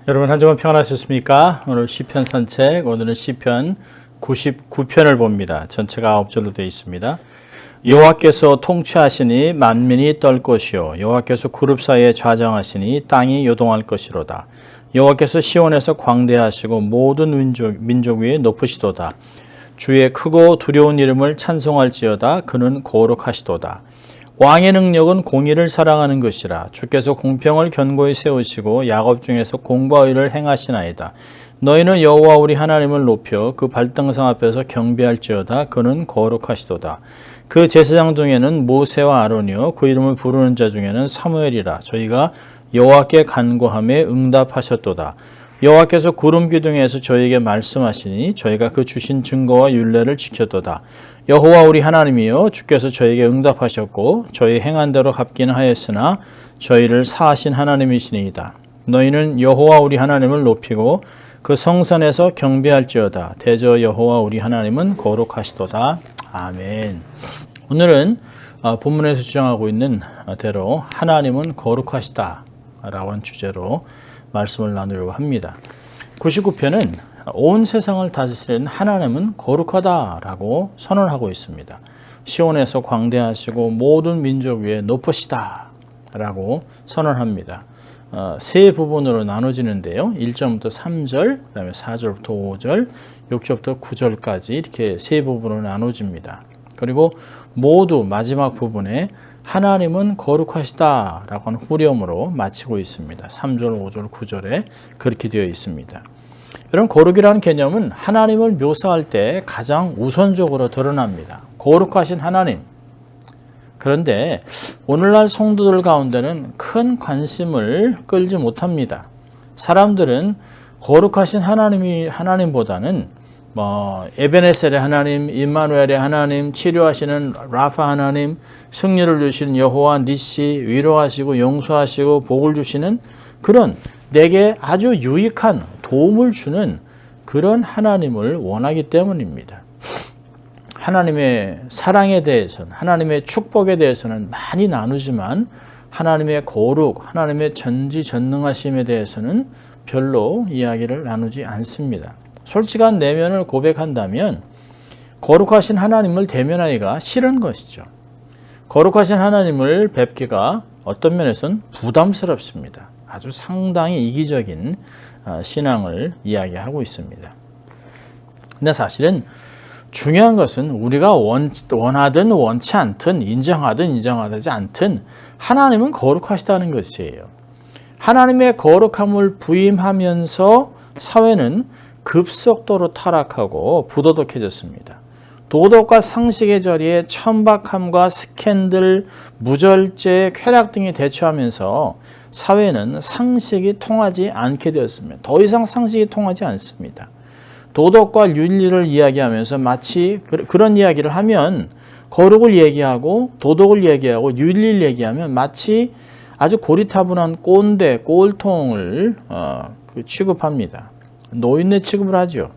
여러분 한 주간 평안하셨습니까? 오늘 시편 산책, 오늘은 시편 99편을 봅니다. 전체가 9절로 되어 있습니다. 여호와께서 통치하시니 만민이 떨 것이요 여호와께서 그룹 사이에 좌정하시니 땅이 요동할 것이로다. 여호와께서 시온에서 광대하시고 모든 민족 위에 높으시도다. 주의 크고 두려운 이름을 찬송할지어다. 그는 거룩하시도다. 왕의 능력은 공의를 사랑하는 것이라. 주께서 공평을 견고히 세우시고 야곱 중에서 공과 의를 행하시나이다. 너희는 여호와 우리 하나님을 높여 그 발등상 앞에서 경배할지어다. 그는 거룩하시도다. 그 제사장 중에는 모세와 아론이요 그 이름을 부르는 자 중에는 사무엘이라. 저희가 여호와께 간구하며 응답하셨도다. 여호와께서 구름 기둥에서 저희에게 말씀하시니 저희가 그 주신 증거와 율례를 지켰도다. 여호와 우리 하나님이여 주께서 저희에게 응답하셨고 저희 행한 대로 갚기는 하였으나 저희를 사하신 하나님이시니이다. 너희는 여호와 우리 하나님을 높이고 그 성산에서 경배할지어다. 대저 여호와 우리 하나님은 거룩하시도다. 아멘. 오늘은 본문에서 주장하고 있는 대로 하나님은 거룩하시다 라고 하는 주제로 말씀을 나누려고 합니다. 99편은 온 세상을 다스리는 하나님은 거룩하다라고 선언하고 있습니다. 시온에서 광대하시고 모든 민족 위에 높으시다라고 선언합니다. 세 부분으로 나눠지는데요. 1절부터 3절, 그다음에 4절부터 5절, 6절부터 9절까지 이렇게 세 부분으로 나눠집니다. 그리고 모두 마지막 부분에 하나님은 거룩하시다라고 하는 후렴으로 마치고 있습니다. 3절, 5절, 9절에 그렇게 되어 있습니다. 여러분, 거룩이라는 개념은 하나님을 묘사할 때 가장 우선적으로 드러납니다. 거룩하신 하나님. 그런데 오늘날 성도들 가운데는 큰 관심을 끌지 못합니다. 사람들은 거룩하신 하나님보다는 에베네셀의 하나님, 임마누엘의 하나님, 치료하시는 라파 하나님, 승리를 주시는 여호와 니시, 위로하시고 용서하시고 복을 주시는 그런 내게 아주 유익한 도움을 주는 그런 하나님을 원하기 때문입니다. 하나님의 사랑에 대해서는, 하나님의 축복에 대해서는 많이 나누지만 하나님의 거룩, 하나님의 전지전능하심에 대해서는 별로 이야기를 나누지 않습니다. 솔직한 내면을 고백한다면 거룩하신 하나님을 대면하기가 싫은 것이죠. 거룩하신 하나님을 뵙기가 어떤 면에서는 부담스럽습니다. 아주 상당히 이기적인 신앙을 이야기하고 있습니다. 근데 사실은 중요한 것은 우리가 원하든 원치 않든 인정하든 인정하지 않든 하나님은 거룩하시다는 것이에요. 하나님의 거룩함을 부인하면서 사회는 급속도로 타락하고 부도덕해졌습니다. 도덕과 상식의 자리에 천박함과 스캔들, 무절제, 쾌락 등이 대처하면서 사회는 상식이 통하지 않게 되었습니다. 더 이상 상식이 통하지 않습니다. 도덕과 윤리를 이야기하면서 마치 그런 이야기를 하면 거룩을 얘기하고 도덕을 얘기하고 윤리를 얘기하면 마치 아주 고리타분한 꼰대, 꼴통을 취급합니다. 노인네 취급을 하죠.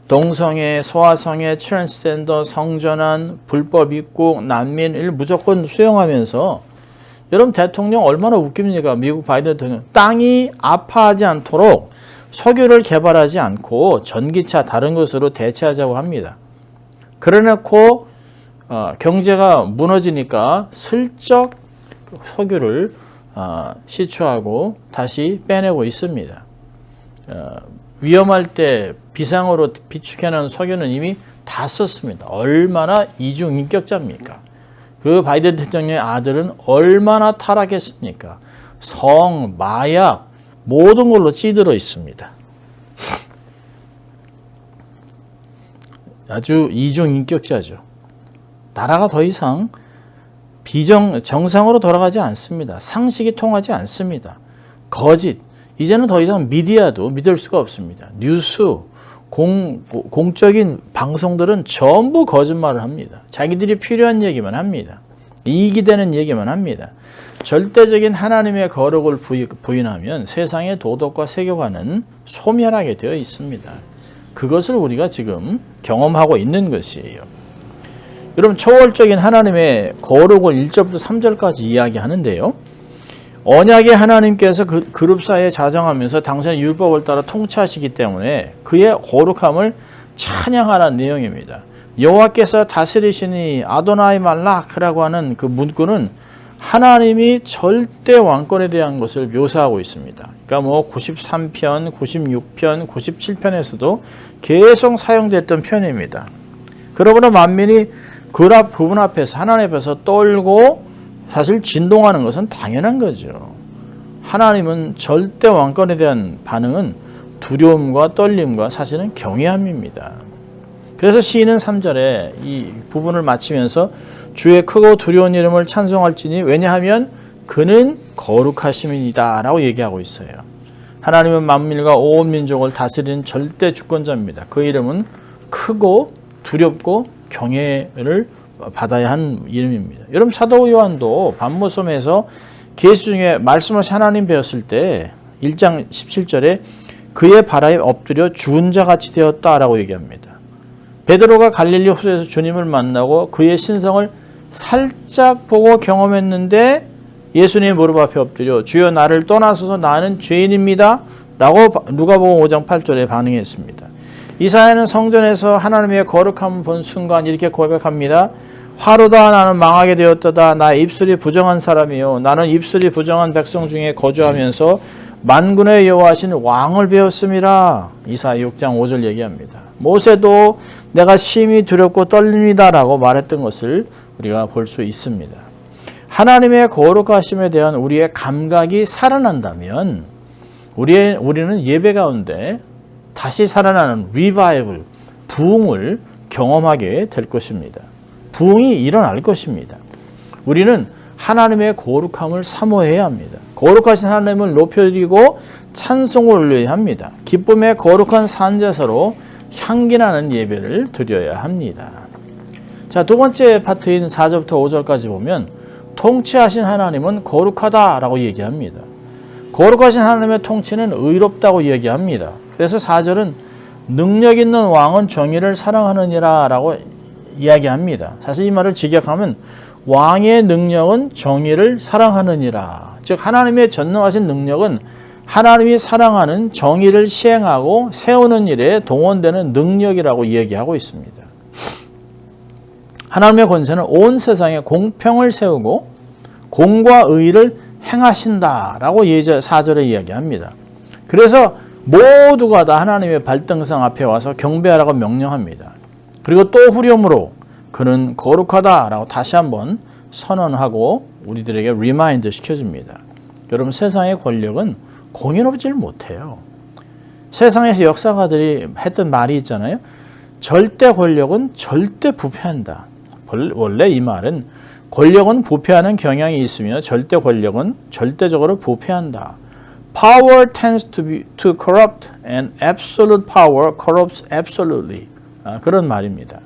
동성애, 소아성애, 트랜스젠더, 성전환, 불법 입국, 난민을 무조건 수용하면서 여러분 대통령 얼마나 웃깁니까? 미국 바이든 대통령 땅이 아파하지 않도록 석유를 개발하지 않고 전기차 다른 것으로 대체하자고 합니다. 그래놓고 경제가 무너지니까 슬쩍 석유를 시추하고 다시 빼내고 있습니다. 위험할 때 비상으로 비축해놓은 석유는 이미 다 썼습니다. 얼마나 이중인격자입니까? 그 바이든 대통령의 아들은 얼마나 타락했습니까? 성, 마약, 모든 걸로 찌들어 있습니다. 아주 이중인격자죠. 나라가 더 이상 정상으로 돌아가지 않습니다. 상식이 통하지 않습니다. 거짓. 이제는 더 이상 미디어도 믿을 수가 없습니다. 뉴스, 공적인 방송들은 전부 거짓말을 합니다. 자기들이 필요한 얘기만 합니다. 이익이 되는 얘기만 합니다. 절대적인 하나님의 거룩을 부인하면 세상의 도덕과 세계관은 소멸하게 되어 있습니다. 그것을 우리가 지금 경험하고 있는 것이에요. 여러분, 초월적인 하나님의 거룩을 1절부터 3절까지 이야기하는데요. 언약의 하나님께서 그 그룹 사이에 자정하면서 당신의 율법을 따라 통치하시기 때문에 그의 거룩함을 찬양하라는 내용입니다. 여호와께서 다스리시니 아도나이 말락이라고 하는 그 문구는 하나님이 절대 왕권에 대한 것을 묘사하고 있습니다. 그러니까 뭐 93편, 96편, 97편에서도 계속 사용됐던 편입니다. 그러므로 만민이 그분 앞에서 하나님 앞에서 떨고 사실 진동하는 것은 당연한 거죠. 하나님은 절대 왕권에 대한 반응은 두려움과 떨림과 사실은 경외함입니다. 그래서 시인은 3절에 이 부분을 마치면서 주의 크고 두려운 이름을 찬송할지니 왜냐하면 그는 거룩하심이다 라고 얘기하고 있어요. 하나님은 만민과 온 민족을 다스리는 절대 주권자입니다. 그 이름은 크고 두렵고 경외를 받아야 하는 이름입니다. 여러분 사도 요한도 반모섬에서 계시 중에 말씀하신 하나님 배웠을 때 1장 17절에 그의 발아에 엎드려 죽은 자같이 되었다라고 얘기합니다. 베드로가 갈릴리 호수에서 주님을 만나고 그의 신성을 살짝 보고 경험했는데 예수님의 무릎 앞에 엎드려 주여 나를 떠나소서 나는 죄인입니다 라고 누가복음 5장 8절에 반응했습니다. 이사야는 성전에서 하나님의 거룩함을 본 순간 이렇게 고백합니다. 화로다 나는 망하게 되었도다. 나의 입술이 부정한 사람이요 나는 입술이 부정한 백성 중에 거주하면서 만군의 여호와신 왕을 배웠음이라. 이사야 6장 5절 얘기합니다. 모세도 내가 심히 두렵고 떨립니다 라고 말했던 것을 우리가 볼 수 있습니다. 하나님의 거룩하심에 대한 우리의 감각이 살아난다면 우리는 예배 가운데 다시 살아나는 리바이벌, 부흥을 경험하게 될 것입니다. 부흥이 일어날 것입니다. 우리는 하나님의 거룩함을 사모해야 합니다. 거룩하신 하나님을 높여드리고 찬송을 올려야 합니다. 기쁨의 거룩한 산제사로 향기나는 예배를 드려야 합니다. 자, 두 번째 파트인 4절부터 5절까지 보면 통치하신 하나님은 거룩하다라고 얘기합니다. 거룩하신 하나님의 통치는 의롭다고 얘기합니다. 그래서 4절은 능력 있는 왕은 정의를 사랑하느니라 라고 이야기합니다. 사실 이 말을 직역하면 왕의 능력은 정의를 사랑하느니라. 즉 하나님의 전능하신 능력은 하나님이 사랑하는 정의를 시행하고 세우는 일에 동원되는 능력이라고 얘기하고 있습니다. 하나님의 권세는 온 세상에 공평을 세우고 공과 의를 행하신다라고 4절에 이야기합니다. 그래서 모두가 다 하나님의 발등상 앞에 와서 경배하라고 명령합니다. 그리고 또 후렴으로 그는 거룩하다라고 다시 한번 선언하고 우리들에게 리마인드 시켜줍니다. 여러분 세상의 권력은 공인하지 못해요. 세상에서 역사가들이 했던 말이 있잖아요. 절대 권력은 절대 부패한다. 원래 이 말은 권력은 부패하는 경향이 있으며 절대 권력은 절대적으로 부패한다. Power tends to corrupt and absolute power corrupts absolutely. 그런 말입니다.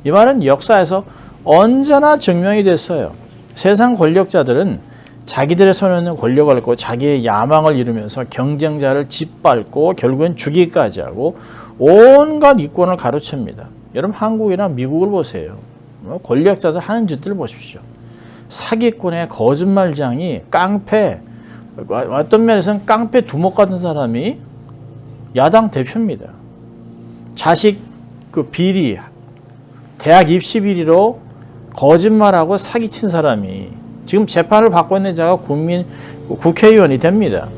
이 말은 역사에서 언제나 증명이 됐어요. 세상 권력자들은 자기들의 손에 있는 권력을 갖고 자기의 야망을 이루면서 경쟁자를 짓밟고 결국엔 죽이기까지 하고 온갖 이권을 가로챕니다. 여러분 한국이나 미국을 보세요. 권력자들 하는 짓들을 보십시오. 사기꾼의 거짓말장이 깡패, 어떤 면에서는 깡패 두목 같은 사람이 야당 대표입니다. 자식 그 비리, 대학 입시 비리로 거짓말하고 사기친 사람이 지금 재판을 받고 있는 자가 국회의원이 됩니다.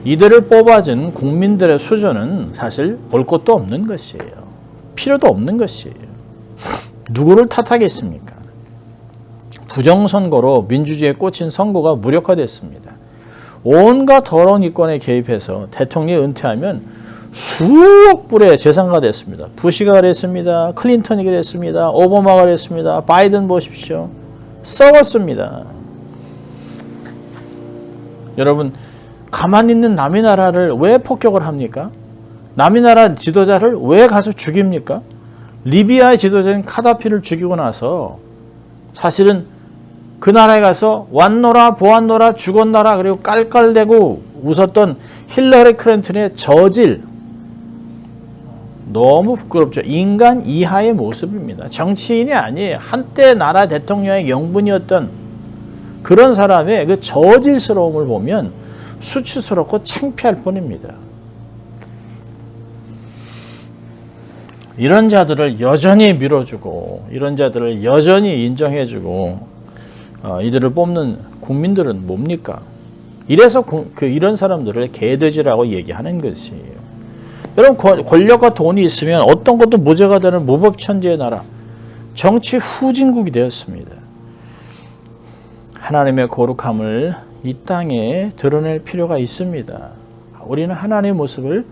이들을 뽑아준 국민들의 수준은 사실 볼 것도 없는 것이에요. 필요도 없는 것이에요. 누구를 탓하겠습니까? 부정선거로 민주주의에 꽂힌 선거가 무력화됐습니다. 온갖 더러운 이권에 개입해서 대통령이 은퇴하면 수억 불의 재산가 됐습니다. 부시가 그랬습니다. 클린턴이 그랬습니다. 오바마가 그랬습니다. 바이든 보십시오. 썩었습니다. 여러분 가만히 있는 남의 나라를 왜 폭격을 합니까? 남의 나라 지도자를 왜 가서 죽입니까? 리비아의 지도자인 카다피를 죽이고 나서 사실은 그 나라에 가서 왔노라 보았노라 죽었노라 그리고 깔깔대고 웃었던 힐러리 클린턴의 저질 너무 부끄럽죠. 인간 이하의 모습입니다. 정치인이 아니에요. 한때 나라 대통령의 영분이었던 그런 사람의 그 저질스러움을 보면 수치스럽고 창피할 뿐입니다. 이런 자들을 여전히 밀어주고 이런 자들을 여전히 인정해주고 이들을 뽑는 국민들은 뭡니까? 이래서 이런 사람들을 개돼지라고 얘기하는 것이에요. 여러분, 권력과 돈이 있으면 어떤 것도 무죄가 되는 무법천지의 나라, 정치 후진국이 되었습니다. 하나님의 거룩함을 이 땅에 드러낼 필요가 있습니다. 우리는 하나님의 모습을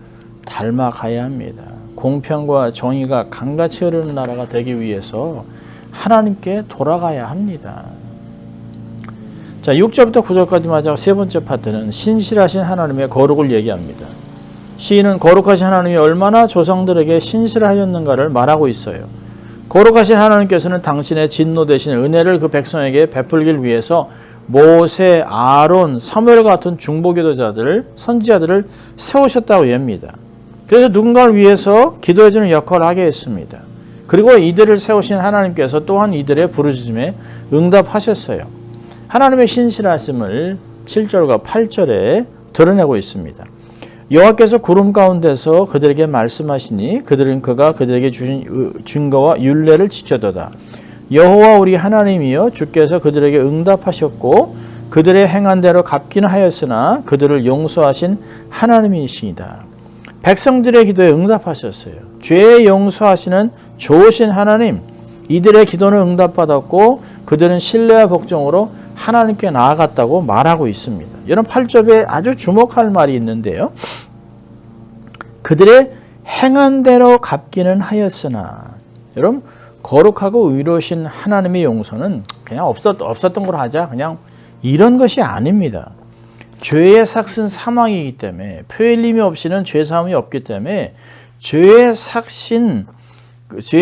닮아가야 합니다. 공평과 정의가 강같이 흐르는 나라가 되기 위해서 하나님께 돌아가야 합니다. 자, 6절부터 9절까지 마지막 세 번째 파트는 신실하신 하나님의 거룩을 얘기합니다. 시인은 거룩하신 하나님이 얼마나 조상들에게 신실하였는가를 말하고 있어요. 거룩하신 하나님께서는 당신의 진노 대신 은혜를 그 백성에게 베풀길 위해서 모세, 아론, 사무엘 같은 중보기도자들, 선지자들을 세우셨다고 얘기합니다. 그래서 누군가를 위해서 기도해주는 역할을 하게 했습니다. 그리고 이들을 세우신 하나님께서 또한 이들의 부르짖음에 응답하셨어요. 하나님의 신실하심을 7절과 8절에 드러내고 있습니다. 여호와께서 구름 가운데서 그들에게 말씀하시니 그들은 그가 그들에게 주신 증거와 율례를 지켜도다. 여호와 우리 하나님이여 주께서 그들에게 응답하셨고 그들의 행한 대로 갚기는 하였으나 그들을 용서하신 하나님이시다. 백성들의 기도에 응답하셨어요. 죄 용서하시는 좋으신 하나님, 이들의 기도는 응답받았고 그들은 신뢰와 복종으로 하나님께 나아갔다고 말하고 있습니다. 여러분 8절에 아주 주목할 말이 있는데요. 그들의 행한 대로 갚기는 하였으나, 여러분 거룩하고 의로우신 하나님의 용서는 그냥 없었던 걸 하자, 그냥 이런 것이 아닙니다. 죄의 삭은 사망이기 때문에, 표 흘림이 없이는 죄 사함이 없기 때문에 죄의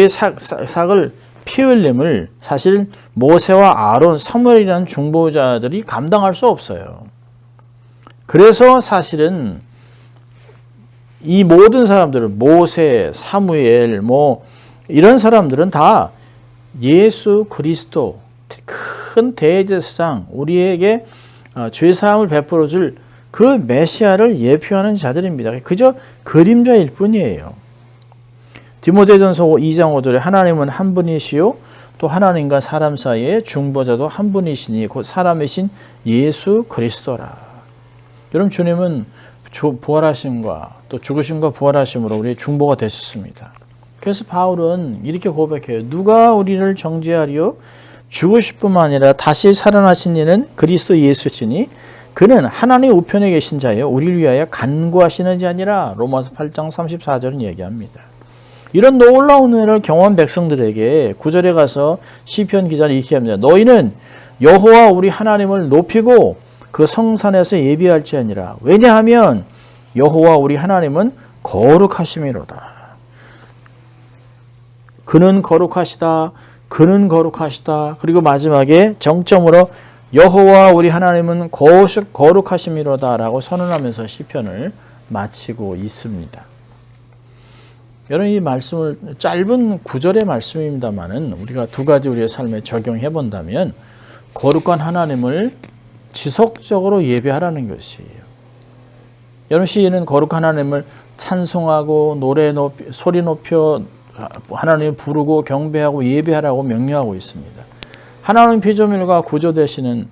삭을 피 흘림을 사실 모세와 아론, 사무엘이라는 중보자들이 감당할 수 없어요. 그래서 사실은 이 모든 사람들은 모세, 사무엘, 이런 사람들은 다 예수 그리스도 큰 대제사장, 우리에게 죄사함을 베풀어 줄 그 메시아를 예표하는 자들입니다. 그저 그림자일 뿐이에요. 디모데전서 2장 5절에 하나님은 한 분이시요 또 하나님과 사람 사이의 중보자도 한 분이시니 곧 사람이신 예수 그리스도라. 여러분 주님은 부활하심과 또 죽으심과 부활하심으로 우리의 중보가 되셨습니다. 그래서 바울은 이렇게 고백해요. 누가 우리를 정죄하리요? 죽으실 뿐만 아니라 다시 살아나신 이는 그리스도 예수시니 그는 하나님 우편에 계신 자예요. 우리를 위하여 간구하시는 자 아니라 로마서 8장 34절은 얘기합니다. 이런 놀라운 은혜를 경험한 백성들에게 9절에 가서 시편 기자는 이렇게 합니다. 너희는 여호와 우리 하나님을 높이고 그 성산에서 예비할지 아니라 왜냐하면 여호와 우리 하나님은 거룩하심이로다. 그는 거룩하시다. 그는 거룩하시다. 그리고 마지막에 정점으로 여호와 우리 하나님은 거룩하심이로다 라고 선언하면서 시편을 마치고 있습니다. 여러분 이 말씀을 짧은 9절의 말씀입니다만은 우리가 두 가지 우리의 삶에 적용해 본다면 거룩한 하나님을 지속적으로 예배하라는 것이에요. 여러분 시인은 거룩한 하나님을 찬송하고 소리 높여 하나님을 부르고 경배하고 예배하라고 명령하고 있습니다. 하나님 피조물과 구별되시는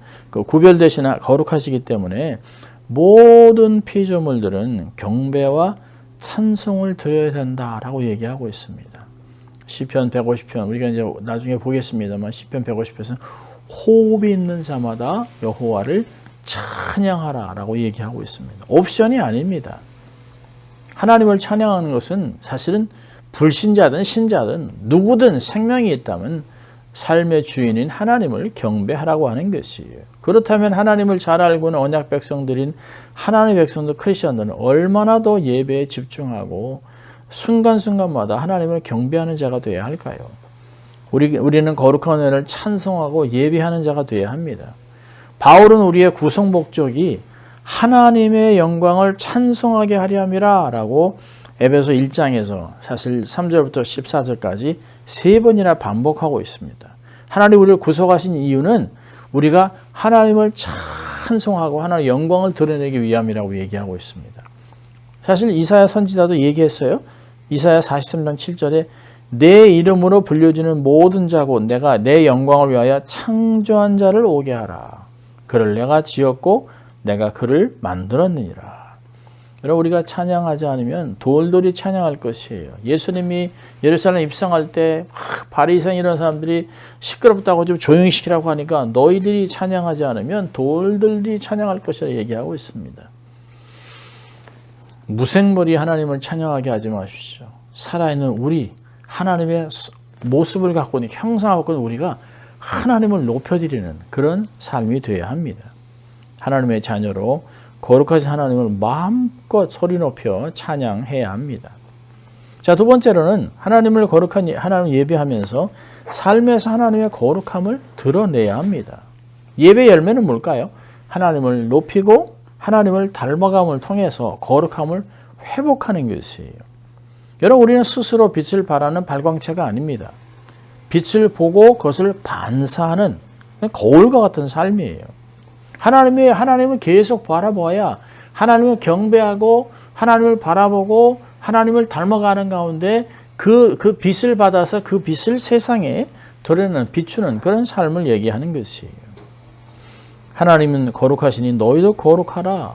거룩하시기 때문에 모든 피조물들은 경배와 찬송을 드려야 된다라고 얘기하고 있습니다. 시편 150편 우리가 이제 나중에 보겠습니다만 시편 150편에서는 호흡이 있는 자마다 여호와를 찬양하라라고 얘기하고 있습니다. 옵션이 아닙니다. 하나님을 찬양하는 것은 사실은 불신자든 신자든 누구든 생명이 있다면 삶의 주인인 하나님을 경배하라고 하는 것이에요. 그렇다면 하나님을 잘 알고 있는 언약 백성들인 하나님의 백성들 크리스천들은 얼마나 더 예배에 집중하고 순간순간마다 하나님을 경배하는 자가 되어야 할까요? 우리는 거룩한 은혜를 찬송하고 예배하는 자가 되어야 합니다. 바울은 우리의 구성 목적이 하나님의 영광을 찬송하게 하려 함이라 라고 에베소 1장에서 사실 3절부터 14절까지 세 번이나 반복하고 있습니다. 하나님 우리를 구속하신 이유는 우리가 하나님을 찬송하고 하나님의 영광을 드러내기 위함이라고 얘기하고 있습니다. 사실 이사야 선지자도 얘기했어요. 이사야 43장 7절에 내 이름으로 불려지는 모든 자고 내가 내 영광을 위하여 창조한 자를 오게 하라. 그를 내가 지었고 내가 그를 만들었느니라. 여러분, 우리가 찬양하지 않으면 돌돌이 찬양할 것이에요. 예수님이 예루살렘 입성할 때 바리새인 이런 사람들이 시끄럽다고 좀 조용히 시키라고 하니까 너희들이 찬양하지 않으면 돌들이 찬양할 것이라 얘기하고 있습니다. 무생물이 하나님을 찬양하게 하지 마십시오. 살아있는 우리, 하나님의 모습을 갖고 있는, 형상을 갖고 있는 우리가 하나님을 높여드리는 그런 삶이 되어야 합니다. 하나님의 자녀로 거룩하신 하나님을 마음껏 소리 높여 찬양해야 합니다. 자, 두 번째로는 하나님을 거룩한 하나님을 예배하면서 삶에서 하나님의 거룩함을 드러내야 합니다. 예배 열매는 뭘까요? 하나님을 높이고 하나님을 닮아감을 통해서 거룩함을 회복하는 것이에요. 여러분, 우리는 스스로 빛을 발하는 발광체가 아닙니다. 빛을 보고 그것을 반사하는 거울과 같은 삶이에요. 하나님을 계속 바라보아야 하나님을 경배하고 하나님을 바라보고 하나님을 닮아가는 가운데 그 빛을 받아서 그 빛을 세상에 드러내는, 비추는 그런 삶을 얘기하는 것이에요. 하나님은 거룩하시니 너희도 거룩하라.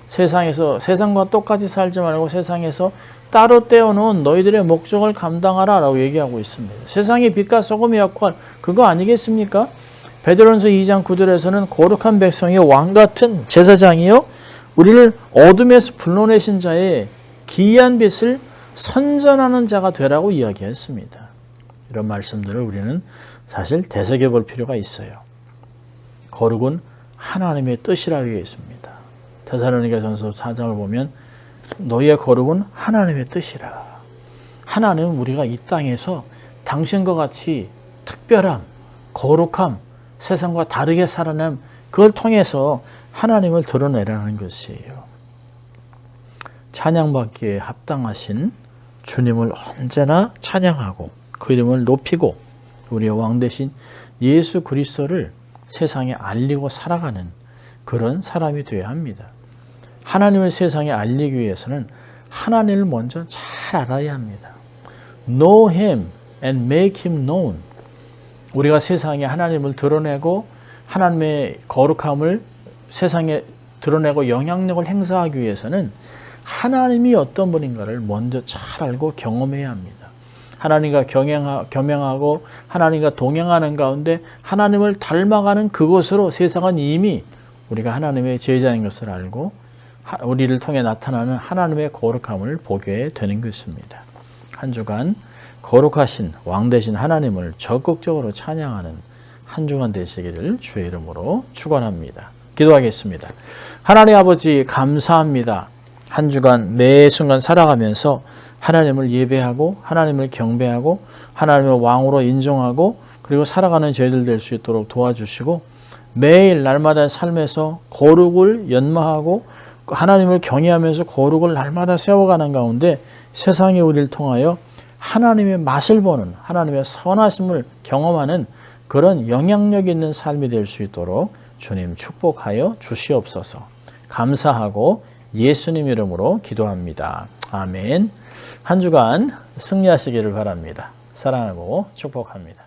세상과 똑같이 살지 말고 세상에서 따로 떼어놓은 너희들의 목적을 감당하라 라고 얘기하고 있습니다. 세상의 빛과 소금의 역할, 그거 아니겠습니까? 베드로전서 2장 9절에서는 거룩한 백성이요 왕같은 제사장이요 우리를 어둠에서 불러내신 자의 기이한 빛을 선전하는 자가 되라고 이야기했습니다. 이런 말씀들을 우리는 사실 되새겨볼 필요가 있어요. 거룩은 하나님의 뜻이라고 했습니다. 데살로니가전서 4장을 보면 너희의 거룩은 하나님의 뜻이라. 하나님은 우리가 이 땅에서 당신과 같이 특별함, 거룩함, 세상과 다르게 살아남, 그걸 통해서 하나님을 드러내라는 것이에요. 찬양받기에 합당하신 주님을 언제나 찬양하고 그 이름을 높이고 우리의 왕 대신 예수 그리스도를 세상에 알리고 살아가는 그런 사람이 되어야 합니다. 하나님을 세상에 알리기 위해서는 하나님을 먼저 잘 알아야 합니다. Know Him and make Him known. 우리가 세상에 하나님을 드러내고 하나님의 거룩함을 세상에 드러내고 영향력을 행사하기 위해서는 하나님이 어떤 분인가를 먼저 잘 알고 경험해야 합니다. 하나님과 겸행하고 하나님과 동행하는 가운데 하나님을 닮아가는 그것으로 세상은 이미 우리가 하나님의 제자인 것을 알고 우리를 통해 나타나는 하나님의 거룩함을 보게 되는 것입니다. 한 주간 거룩하신 왕 되신 하나님을 적극적으로 찬양하는 한 주간 되시기를 주의 이름으로 축원합니다. 기도하겠습니다. 하나님 아버지 감사합니다. 한 주간 매 순간 살아가면서 하나님을 예배하고 하나님을 경배하고 하나님의 왕으로 인정하고 그리고 살아가는 저희들 될 수 있도록 도와주시고 매일 날마다 삶에서 거룩을 연마하고 하나님을 경외하면서 거룩을 날마다 세워가는 가운데 세상이 우리를 통하여 하나님의 맛을 보는 하나님의 선하심을 경험하는 그런 영향력 있는 삶이 될 수 있도록 주님 축복하여 주시옵소서. 감사하고 예수님 이름으로 기도합니다. 아멘. 한 주간 승리하시기를 바랍니다. 사랑하고 축복합니다.